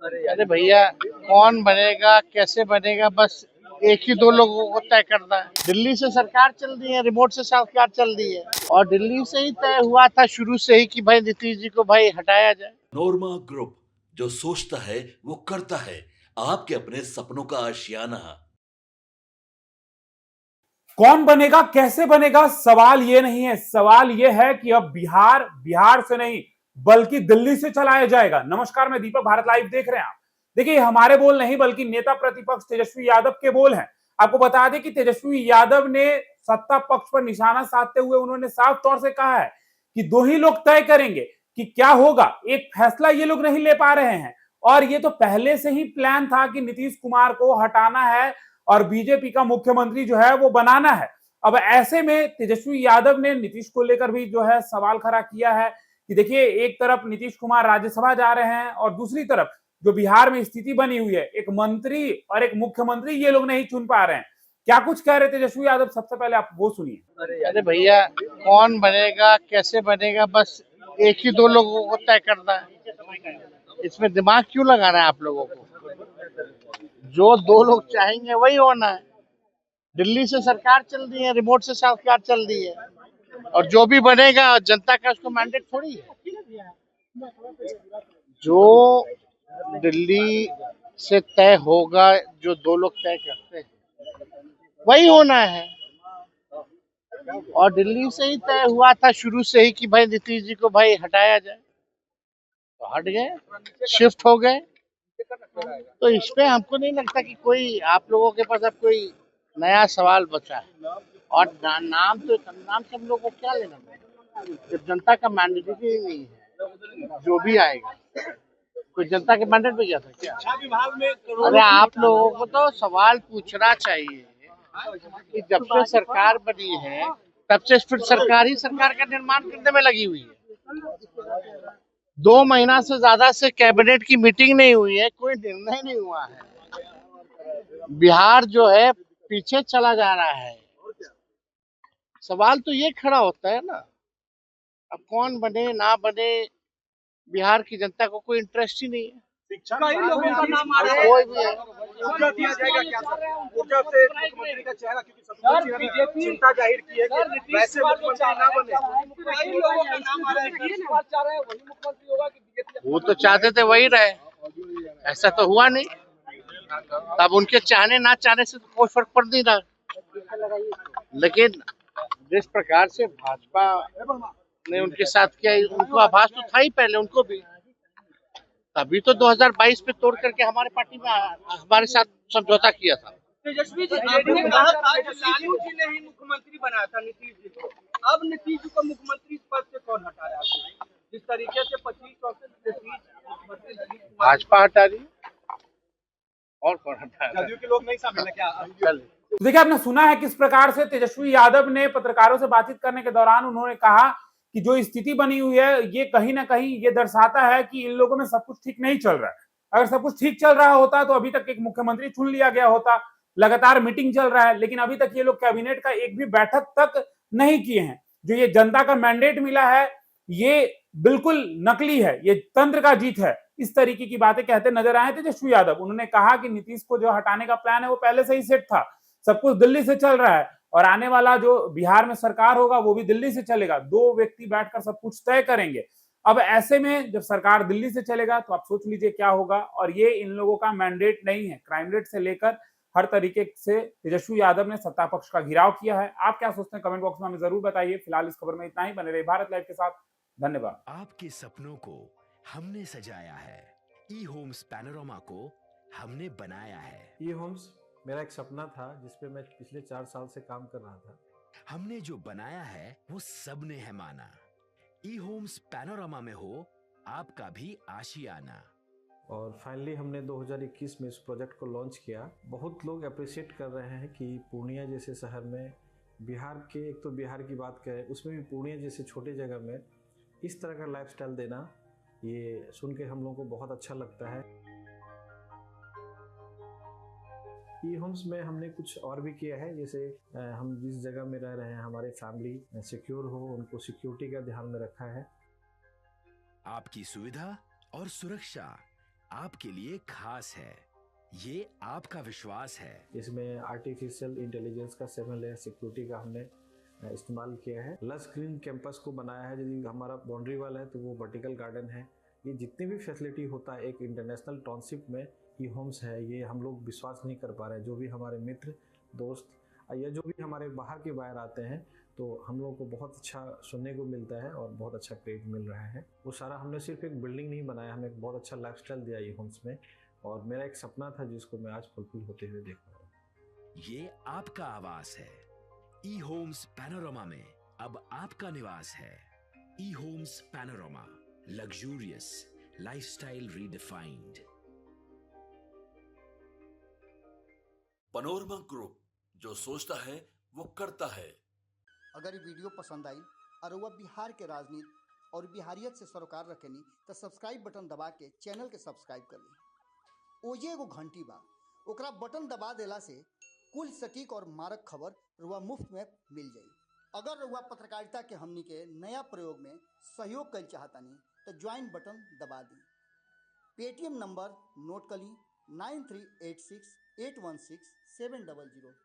अरे भैया, कौन बनेगा कैसे बनेगा, बस एक ही दो लोगों को तय करना है। दिल्ली से सरकार चल रही है, रिमोट से सरकार चल रही है, और दिल्ली से ही तय हुआ था शुरू से ही कि भाई नीतीश जी को भाई हटाया जाए। नोरमा ग्रुप, जो सोचता है वो करता है। आपके अपने सपनों का आशियाना। कौन बनेगा कैसे बनेगा, सवाल ये नहीं है। सवाल ये है कि अब बिहार बिहार से नहीं बल्कि दिल्ली से चलाया जाएगा। नमस्कार, मैं दीपक, भारत लाइव देख रहे हैं आप। देखिए, हमारे बोल नहीं बल्कि नेता प्रतिपक्ष तेजस्वी यादव के बोल हैं। आपको बता दें कि तेजस्वी यादव ने सत्ता पक्ष पर निशाना साधते हुए उन्होंने साफ तौर से कहा है कि दो ही लोग तय करेंगे कि क्या होगा। एक फैसला ये लोग नहीं ले पा रहे हैं, और ये तो पहले से ही प्लान था कि नीतीश कुमार को हटाना है और बीजेपी का मुख्यमंत्री जो है वो बनाना है। अब ऐसे में तेजस्वी यादव ने नीतीश को लेकर भी जो है सवाल खड़ा किया है कि देखिए, एक तरफ नीतीश कुमार राज्यसभा जा रहे हैं और दूसरी तरफ जो बिहार में स्थिति बनी हुई है, एक मंत्री और एक मुख्यमंत्री ये लोग नहीं चुन पा रहे हैं। क्या कुछ कह रहे तेजस्वी यादव, सबसे पहले आप वो सुनिए। अरे भैया, कौन बनेगा कैसे बनेगा, बस एक ही दो लोगों को तय करना है। इसमें दिमाग क्यों लगाना है आप लोगों को? जो दो लोग चाहेंगे वही होना है। दिल्ली से सरकार चल रही है, रिमोट से सरकार चल रही है, और जो भी बनेगा जनता का उसको मैंडेट थोड़ी है। जो दिल्ली से तय होगा, जो दो लोग तय करते हैं वही होना है। और दिल्ली से ही तय हुआ था शुरू से ही कि भाई नीतीश जी को भाई हटाया जाए, तो हट गए, शिफ्ट हो गए। तो इसमें हमको नहीं लगता कि कोई आप लोगों के पास अब कोई नया सवाल बचा है। और नाम से हम लोग को क्या लेना है? जब जनता का मैंडेट ही नहीं है, जो भी आएगा कोई जनता के मैंडेट पे गया था क्या? अरे आप लोगों को तो सवाल पूछना चाहिए कि जब से सरकार बनी है तब से फिर सरकार ही सरकार का निर्माण करने में लगी हुई है। 2 महीना से ज्यादा से कैबिनेट की मीटिंग नहीं हुई है, कोई निर्णय नहीं हुआ है। बिहार जो है पीछे चला जा रहा है। सवाल तो ये खड़ा होता है ना, अब कौन बने ना बने, बिहार की जनता को कोई इंटरेस्ट ही नहीं है। कई लोगों का नाम आ रहा है। कोई भी है। ऊर्जा दिया जाएगा क्या सर? ऊर्जा से मुख्यमंत्री का चेहरा, क्योंकि सब चिंता जाहिर की है कि वैसे मुख्यमंत्री ना बने। कई लोगों का नाम आ रहा है कि चाह रहे हैं वही मुख्यमंत्री होगा कि बीजेपी। वो तो चाहते थे वही रहे, ऐसा तो हुआ नहीं। तब उनके चाहने ना चाहने से तो कोई फर्क पड़ नहीं रहा। लेकिन जिस प्रकार से भाजपा ने उनके साथ किया, उनको आभास तो था ही पहले उनको भी। तभी तो 2022 में तोड़ करके हमारे पार्टी में हमारे साथ समझौता किया था। तेजस्वी जी, आपने कहा था कि लालू जी ने ही मुख्यमंत्री बनाया था नीतीश जी को। अब नीतीश जी को मुख्यमंत्री पद से कौन हटा रहा है? जिस तरीके से 25% भाजपा हटा रही, और कौन हटा रहा है? जदयू के लोग नहीं शामिल है क्या? तो देखिए, आपने सुना है किस प्रकार से तेजस्वी यादव ने पत्रकारों से बातचीत करने के दौरान उन्होंने कहा कि जो स्थिति बनी हुई है ये कहीं ना कहीं ये दर्शाता है कि इन लोगों में सब कुछ ठीक नहीं चल रहा है। अगर सब कुछ ठीक चल रहा होता तो अभी तक एक मुख्यमंत्री चुन लिया गया होता। लगातार मीटिंग चल रहा है, लेकिन अभी तक ये लोग कैबिनेट का एक भी बैठक तक नहीं किए हैं। जो ये जनता का मैंडेट मिला है ये बिल्कुल नकली है, ये तंत्र का जीत है। इस तरीके की बातें कहते नजर आए तेजस्वी यादव। उन्होंने कहा कि नीतीश को जो हटाने का प्लान है वो पहले से ही सेट था, सब कुछ दिल्ली से चल रहा है, और आने वाला जो बिहार में सरकार होगा वो भी दिल्ली से चलेगा। दो व्यक्ति बैठकर सब कुछ तय करेंगे। अब ऐसे में जब सरकार दिल्ली से चलेगा तो आप सोच लीजिए क्या होगा। और ये इन लोगों का मैंडेट नहीं है। क्राइम रेट से लेकर हर तरीके से तेजस्वी यादव ने सत्ता पक्ष का घेराव किया है। आप क्या सोचते हैं कमेंट बॉक्स में हमें जरूर बताइए। फिलहाल इस खबर में इतना ही। बने रहिए भारत लाइव के साथ। धन्यवाद। आपके सपनों को हमने सजाया है, ई होम्स पैनोरामा को हमने बनाया है। ई होम्स मेरा एक सपना था जिस पे मैं पिछले 4 साल से काम कर रहा था। हमने जो बनाया है वो सबने है माना। ई होम्स पैनोरामा में हो आपका भी आशियाना। और फाइनली हमने 2021 में इस प्रोजेक्ट को लॉन्च किया। बहुत लोग अप्रिशिएट कर रहे हैं कि पूर्णिया जैसे शहर में, बिहार के, एक तो बिहार की बात करें उसमें भी पूर्णिया जैसे छोटे जगह में इस तरह का लाइफस्टाइल देना, ये सुन के हम लोगों को बहुत अच्छा लगता है। ई होम्स में हमने कुछ और भी किया है, जैसे हम जिस जगह में रह रहे हैं हमारे फैमिली सिक्योर हो, उनको सिक्योरिटी का ध्यान में रखा है। आपकी सुविधा और सुरक्षा आपके लिए खास है, ये आपका विश्वास है। इसमें आर्टिफिशियल इंटेलिजेंस का 7 लेयर सिक्योरिटी का हमने इस्तेमाल किया है। लस ग्रीन कैंपस को बनाया है। यदि हमारा बाउंड्री वाल है तो वो वर्टिकल गार्डन है। ये जितनी भी फैसिलिटी होता है एक इंटरनेशनल टाउनशिप में ई होम्स है, ये हम लोग विश्वास नहीं कर पा रहे हैं। जो भी हमारे मित्र दोस्त या जो भी हमारे बाहर के बाहर आते हैं तो हम लोगों को बहुत अच्छा सुनने को मिलता है और बहुत अच्छा क्रेडिट मिल रहा है। वो सारा हमने सिर्फ एक बिल्डिंग नहीं बनाया, हमें एक बहुत अच्छा लाइफस्टाइल दिया ई होम्स में, और मेरा एक सपना था जिसको मैं आज फुलफिल होते हुए देख रहा हूँ। ये आपका आवास है। ई होम्स पैनोरामा में अब आपका निवास है। E homes panorama, luxurious lifestyle redefined. Panorama group, जो सोचता है वो करता है। अगर ये वीडियो पसंद आई और वह बिहार के राजनीति और बिहारियत से सरोकार रखेनी तो सब्सक्राइब बटन दबा के चैनल के सब्सक्राइब कर ली। ओजे एगो घंटी बा, ओकरा बटन दबा देला से कुल सटीक और मारक खबर रुआ मुफ्त में मिल जाई। अगर रुआ पत्रकारिता के हमनी के नया प्रयोग में सहयोग कर चाहतानी तो ज्वाइन बटन दबा दी। पेटीएम नंबर नोट कर ली 9386 816 700।